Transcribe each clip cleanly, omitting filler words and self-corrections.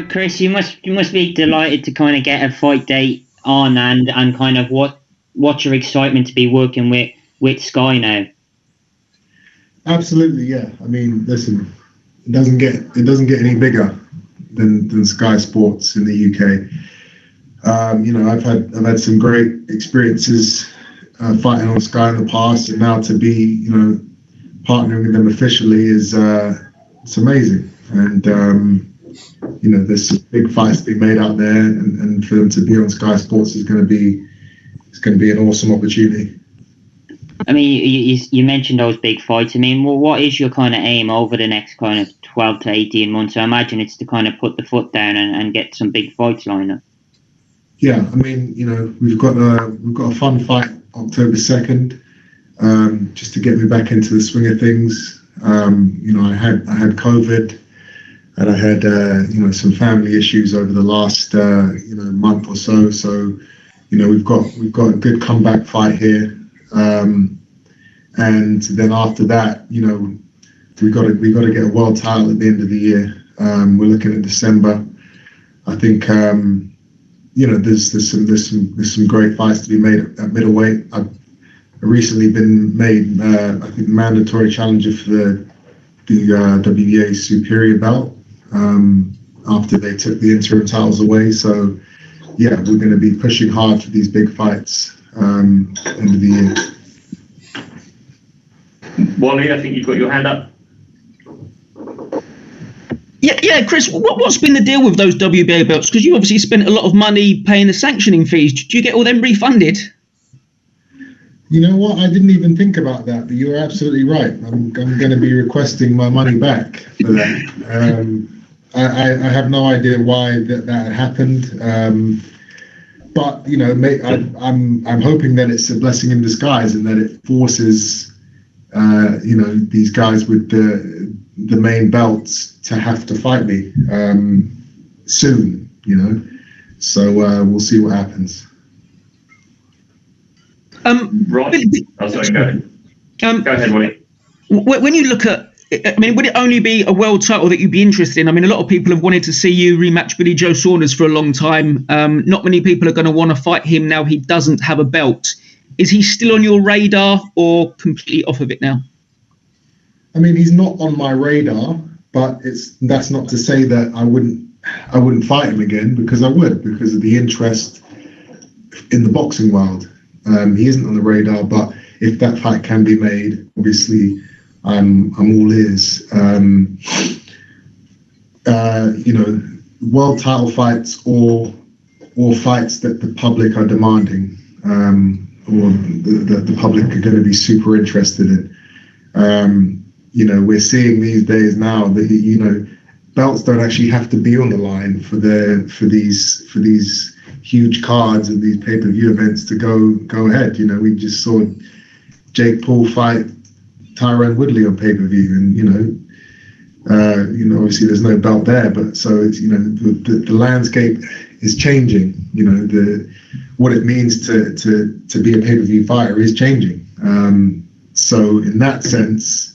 Chris, you must be delighted to kind of get a fight date on, and kind of what's your excitement to be working with Sky now? Absolutely, yeah. I mean, listen, it doesn't get any bigger than Sky Sports in the UK. You know, I've had some great experiences fighting on Sky in the past, and now to be, you know, partnering with them officially is it's amazing. And you know, there's some big fights to be made out there, and for them to be on Sky Sports is going to be an awesome opportunity. I mean, you mentioned those big fights. I mean, what is your kind of aim over the next kind of 12 to 18 months? I imagine it's to kind of put the foot down and get some big fights lined up. Yeah, I mean, you know, we've got a fun fight October 2nd, just to get me back into the swing of things. You know, I had COVID, and I had you know, some family issues over the last you know, month or so. So, you know, we've got a good comeback fight here. And then after that, you know, we got to get a world title at the end of the year. We're looking at December. I think you know, there's some great fights to be made at middleweight. I've recently been made I think mandatory challenger for the WBA Superior belt after they took the interim titles away. So yeah, we're going to be pushing hard for these big fights end of the year. Wally, I think you've got your hand up. Yeah, Chris, what's been the deal with those WBA belts? Because you obviously spent a lot of money paying the sanctioning fees. Do you get all them refunded? You know what? I didn't even think about that, but you're absolutely right. I'm going to be requesting my money back for that. I have no idea why that happened. But you know, I'm hoping that it's a blessing in disguise, and that it forces you know, these guys with the main belts to have to fight me soon. You know, so we'll see what happens. Right. Oh, sorry, go ahead. Go ahead, Wally. When you look at, I mean, would it only be a world title that you'd be interested in? I mean, a lot of people have wanted to see you rematch Billy Joe Saunders for a long time. Not many people are going to want to fight him now he doesn't have a belt. Is he still on your radar, or completely off of it now? I mean, he's not on my radar, but that's not to say that I wouldn't fight him again, because I would, because of the interest in the boxing world. He isn't on the radar, but if that fight can be made, obviously I'm all ears. You know, world title fights or fights that the public are demanding, or the public are going to be super interested in. You know, we're seeing these days now that, you know, belts don't actually have to be on the line for these huge cards and these pay-per-view events to go ahead. You know, we just saw Jake Paul fight Tyron Woodley on pay-per-view, and you know, obviously there's no belt there, but so it's, you know, the landscape is changing. You know, what it means to be a pay-per-view fighter is changing. So in that sense,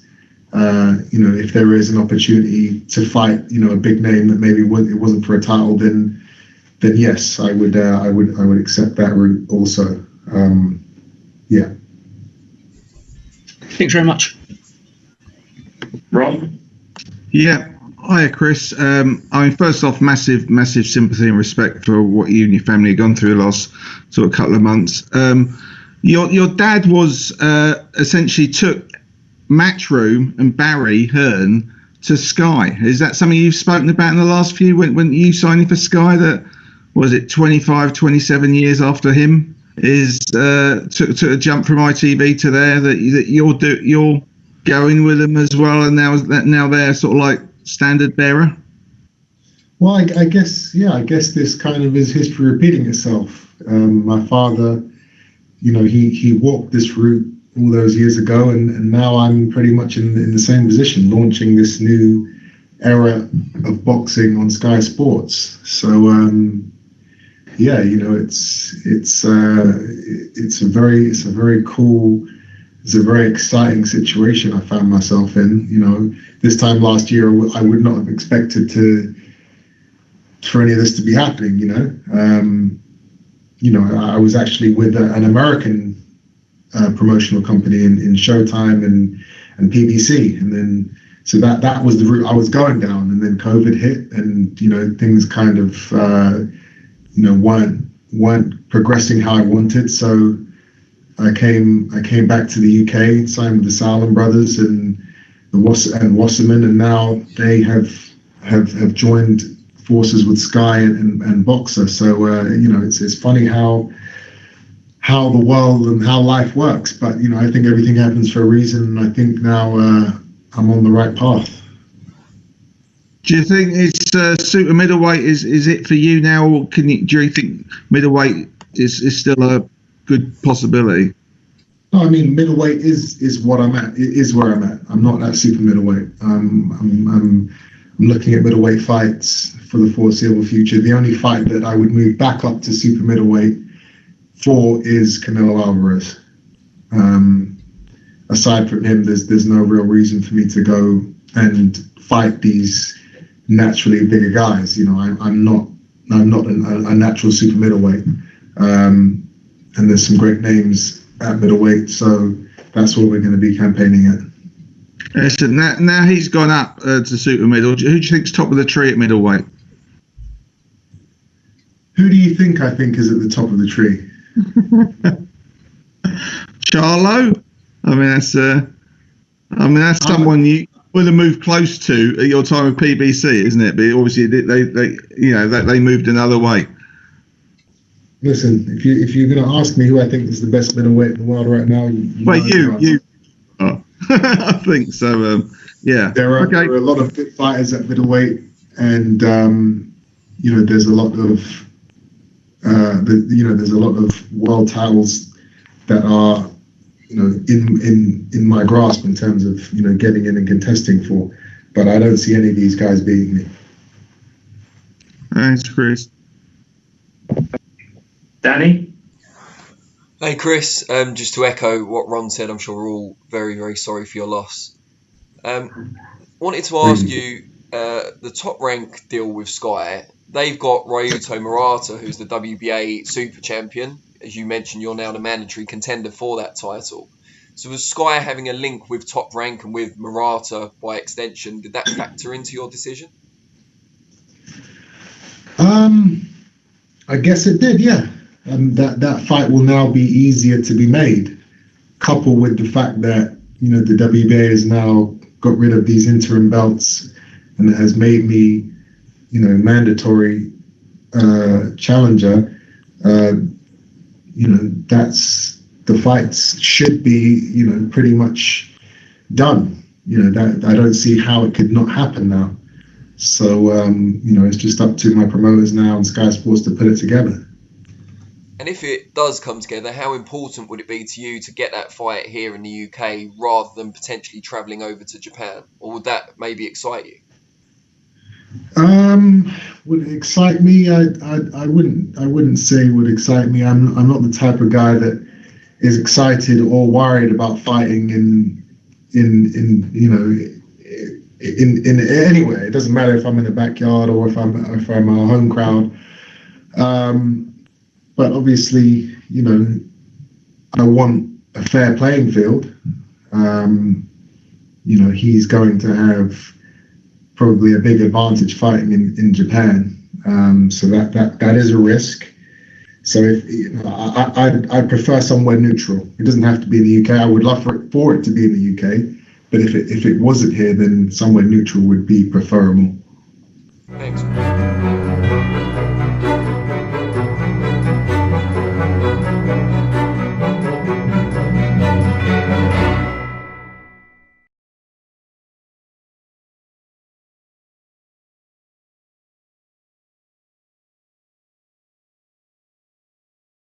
you know, if there is an opportunity to fight, you know, a big name that maybe it wasn't for a title, then yes, I would accept that route also. Yeah. Thanks very much. Rob? Yeah. Hiya, Chris. I mean, first off, massive sympathy and respect for what you and your family have gone through the last sort of couple of months. Your dad was essentially took Matchroom and Barry Hearn to Sky. Is that something you've spoken about in the last few, when you signing for Sky, that, was it 25, 27 years after him is took a jump from ITV to there, that you're going with them as well, and now they're sort of like standard bearer? Well, I guess this kind of is history repeating itself. My father, you know, he walked this route all those years ago, and now I'm pretty much in the same position, launching this new era of boxing on Sky Sports. So yeah, you know, it's a very cool, it's a very exciting situation I found myself in. You know, this time last year I would not have expected to for any of this to be happening. I was actually with an American promotional company in Showtime and PBC, and then so that was the route I was going down, and then COVID hit, and things kind of weren't progressing how I wanted. So I came back to the UK, signed with the Salem brothers and Wasserman, and now they have joined forces with Sky and Boxer. So it's funny how the world and how life works. But I think everything happens for a reason, and I think now I'm on the right path. Do you think it's super middleweight is it for you now, or do you think middleweight is still a good possibility? No, I mean middleweight is what I'm at. It is where I'm at. I'm not at super middleweight. I'm looking at middleweight fights for the foreseeable future. The only fight that I would move back up to super middleweight for is Canelo Alvarez. Aside from him, there's no real reason for me to go and fight these naturally bigger guys. I'm not a natural super middleweight, and there's some great names at middleweight, so that's what we're going to be campaigning at. So now he's gone up to super middle. Who do you think's top of the tree at middleweight? Who do you think I think is at the top of the tree? Charlo. I mean that's someone you would have moved close to at your time of PBC, isn't it? But obviously they moved another way. Listen, if you're going to ask me who I think is the best middleweight in the world right now, you. Oh. I think so. Yeah. There are a lot of good fighters at middleweight, and there's a lot of there's a lot of world titles that are in my grasp in terms of getting in and contesting for, but I don't see any of these guys beating me. Thanks, Chris. Danny? Hey Chris, just to echo what Ron said, I'm sure we're all very, very sorry for your loss. Wanted to ask you, the Top Rank deal with Sky, they've got RYOTA MURATA, who's the WBA Super champion. As you mentioned, you're now the mandatory contender for that title. So was Sky having a link with Top Rank and with Murata by extension, did that factor into your decision? I guess it did, yeah. That fight will now be easier to be made, coupled with the fact that the WBA has now got rid of these interim belts and it has made me mandatory challenger. That's the fights should be pretty much done. That I don't see how it could not happen now. So it's just up to my promoters now and Sky Sports to put it together. And if it does come together, how important would it be to you to get that fight here in the UK rather than potentially travelling over to Japan? Or would that maybe excite you? Would it excite me? I wouldn't say it would excite me. I'm not the type of guy that is excited or worried about fighting in anywhere. It doesn't matter if I'm in the backyard or if I'm a home crowd. But obviously, I want a fair playing field. He's going to have probably a big advantage fighting in Japan. So that is a risk. So if I prefer somewhere neutral. It doesn't have to be in the UK. I would love for it to be in the UK. But if it wasn't here, then somewhere neutral would be preferable. Thanks.